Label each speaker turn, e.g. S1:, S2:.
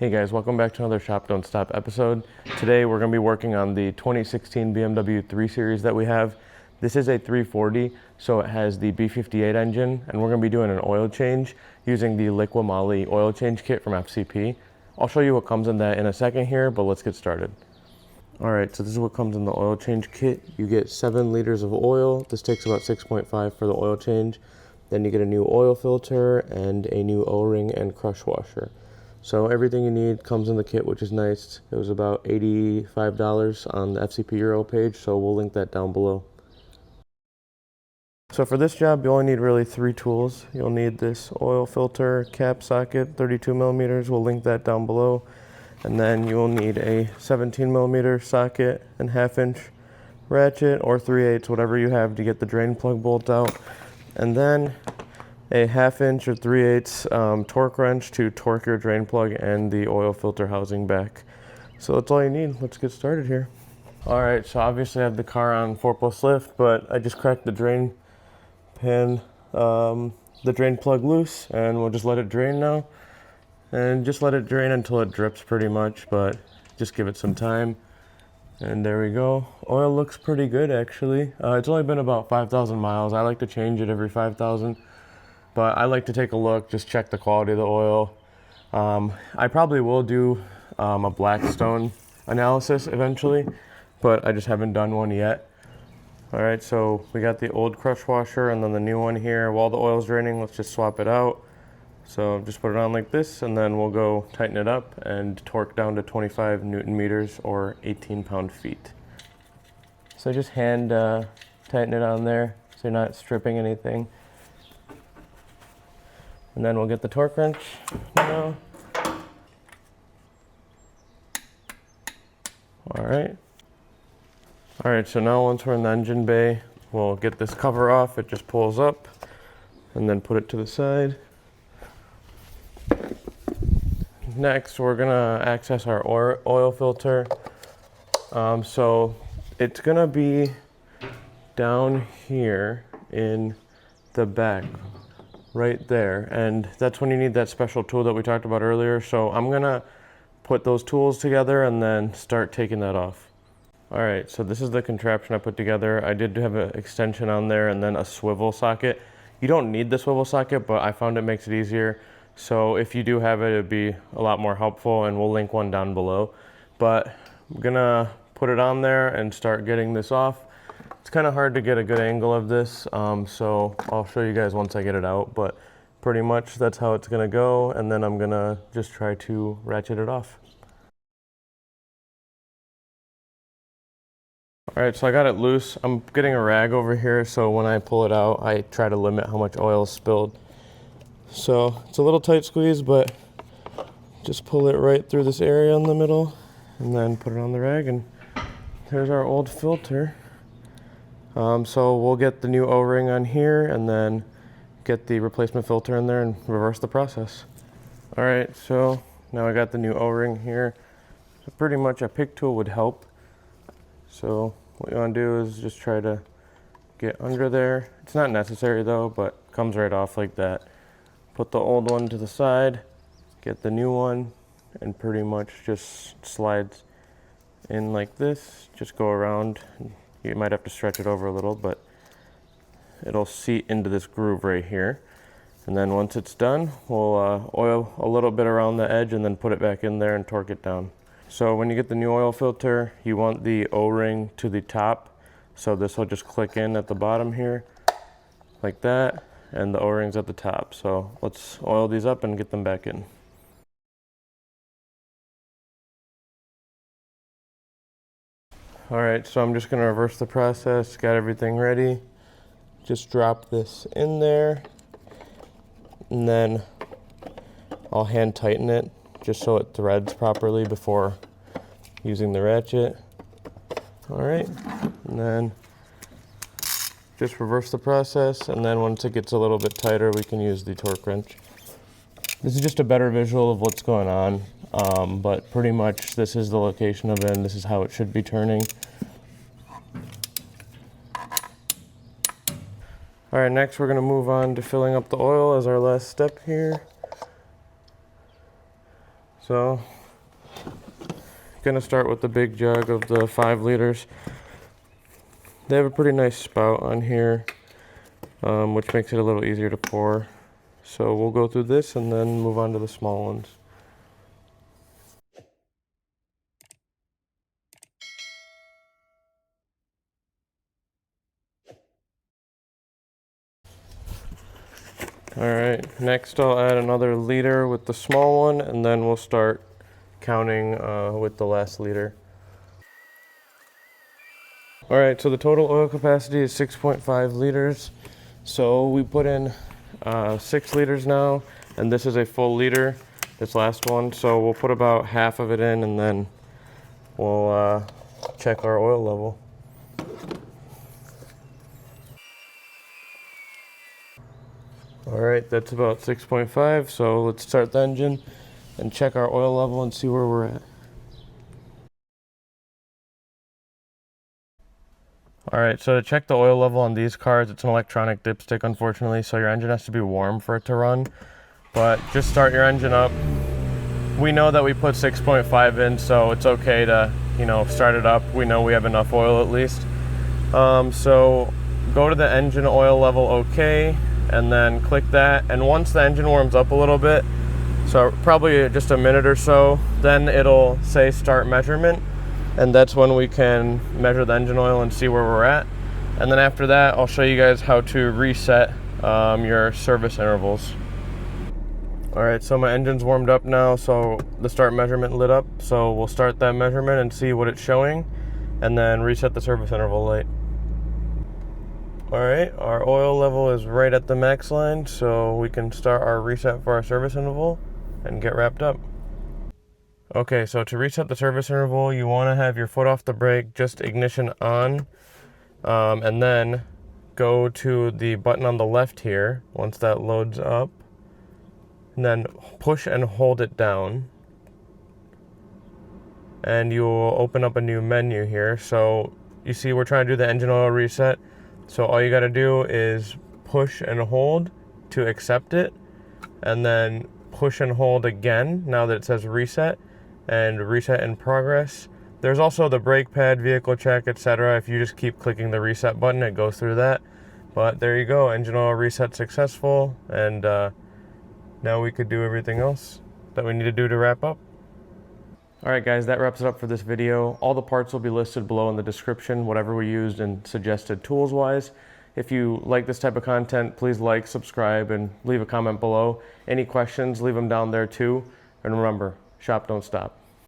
S1: Hey guys, welcome back to another Shop Don't Stop episode. Today we're going to be working on the 2016 BMW 3 Series that we have. This is a 340, so it has the B58 engine, and we're going to be doing an oil change using the Liqui-Moly oil change kit from FCP. I'll show you what comes in that in a second here, but let's get started. Alright, so this is what comes in the oil change kit. You get 7 liters of oil. This takes about 6.5 for the oil change. Then you get a new oil filter and a new O-ring and crush washer. So everything you need comes in the kit, which is nice. It was about $85 on the FCP Euro page, so we'll link that down below. So for this job, you only need really 3 tools. You'll need this oil filter cap socket, 32 millimeters. We'll link that down below. And then you will need a 17 millimeter socket and 1/2 inch ratchet or 3/8, whatever you have to get the drain plug bolt out. And then a 1/2 inch or 3/8 torque wrench to torque your drain plug and the oil filter housing back. So that's all you need. Let's get started here. All right, so obviously I have the car on 4+ lift, but I just cracked the drain pan, the drain plug loose, and we'll just let it drain now. And just let it drain until it drips pretty much, but just give it some time. And there we go. Oil looks pretty good actually. It's only been about 5,000 miles. I like to change it every 5,000. But I like to take a look, just check the quality of the oil. I probably will do a Blackstone analysis eventually, but I just haven't done one yet. All right, so we got the old crush washer and then the new one here. While the oil's draining, let's just swap it out. So just put it on like this, and then we'll go tighten it up and torque down to 25 Newton meters or 18 pound-feet. So just hand tighten it on there so you're not stripping anything. And then we'll get the torque wrench now. All right, so now once we're in the engine bay, we'll get this cover off. It just pulls up and then put it to the side. Next, we're gonna access our oil filter. So it's gonna be down here in the back, right there, and that's when you need that special tool that we talked about earlier. So I'm gonna put those tools together and then start taking that off. All right, so this is the contraption I put together. I did have an extension on there and then a swivel socket. You don't need the swivel socket, but I found it makes it easier. So if you do have it, it'd be a lot more helpful, and we'll link one down below. But I'm gonna put it on there and start getting this off. It's kind of hard to get a good angle of this, so I'll show you guys once I get it out, but pretty much that's how it's gonna go, and then I'm gonna just try to ratchet it off. All right, so I got it loose. I'm getting a rag over here, so when I pull it out, I try to limit how much oil is spilled. So it's a little tight squeeze, but just pull it right through this area in the middle and then put it on the rag, and there's our old filter. So we'll get the new O-ring on here and then get the replacement filter in there and reverse the process. All right, so now I got the new O-ring here. So pretty much a pick tool would help. So what you want to do is just try to get under there. It's not necessary though, but it comes right off like that. Put the old one to the side, get the new one, and pretty much just slides in like this. Just go around. You might have to stretch it over a little, but it'll seat into this groove right here. And then once it's done, we'll oil a little bit around the edge and then put it back in there and torque it down. So when you get the new oil filter, you want the O-ring to the top. So this will just click in at the bottom here, like that, and the O-ring's at the top. So let's oil these up and get them back in. All right, so I'm just gonna reverse the process, got everything ready. Just drop this in there, and then I'll hand tighten it just so it threads properly before using the ratchet. All right, and then just reverse the process, and then once it gets a little bit tighter, we can use the torque wrench. This is just a better visual of what's going on, but pretty much this is the location of it, and this is how it should be turning. All right, next we're gonna move on to filling up the oil as our last step here. So, gonna start with the big jug of the 5 liters. They have a pretty nice spout on here, which makes it a little easier to pour. So we'll go through this and then move on to the small ones. Alright, next I'll add another liter with the small one, and then we'll start counting with the last liter. Alright, so the total oil capacity is 6.5 liters. So we put in 6 liters now, and this is a full liter, this last one. So we'll put about half of it in, and then we'll check our oil level. Alright, that's about 6.5, so let's start the engine and check our oil level and see where we're at. Alright, so to check the oil level on these cars, it's an electronic dipstick, unfortunately, so your engine has to be warm for it to run. But just start your engine up. We know that we put 6.5 in, so it's okay to, start it up. We know we have enough oil at least. So go to the engine oil level OK, and then click that. And once the engine warms up a little bit, so probably just a minute or so, then it'll say start measurement. And that's when we can measure the engine oil and see where we're at. And then after that, I'll show you guys how to reset your service intervals. Alright, so my engine's warmed up now, so the start measurement lit up. So we'll start that measurement and see what it's showing, and then reset the service interval light. Alright, our oil level is right at the max line, so we can start our reset for our service interval and get wrapped up. Okay, so to reset the service interval, you want to have your foot off the brake, just ignition on, and then go to the button on the left here once that loads up, and then push and hold it down, and you will open up a new menu here. So you see we're trying to do the engine oil reset, so all you got to do is push and hold to accept it, and then push and hold again now that it says reset, and reset in progress. There's also the brake pad, vehicle check, etc. If you just keep clicking the reset button, it goes through that. But there you go, engine oil reset successful, and now we could do everything else that we need to do to wrap up. Alright guys, that wraps it up for this video. All the parts will be listed below in the description, whatever we used and suggested tools wise. If you like this type of content, please like, subscribe, and leave a comment below. Any questions, leave them down there too. And remember, shop don't stop.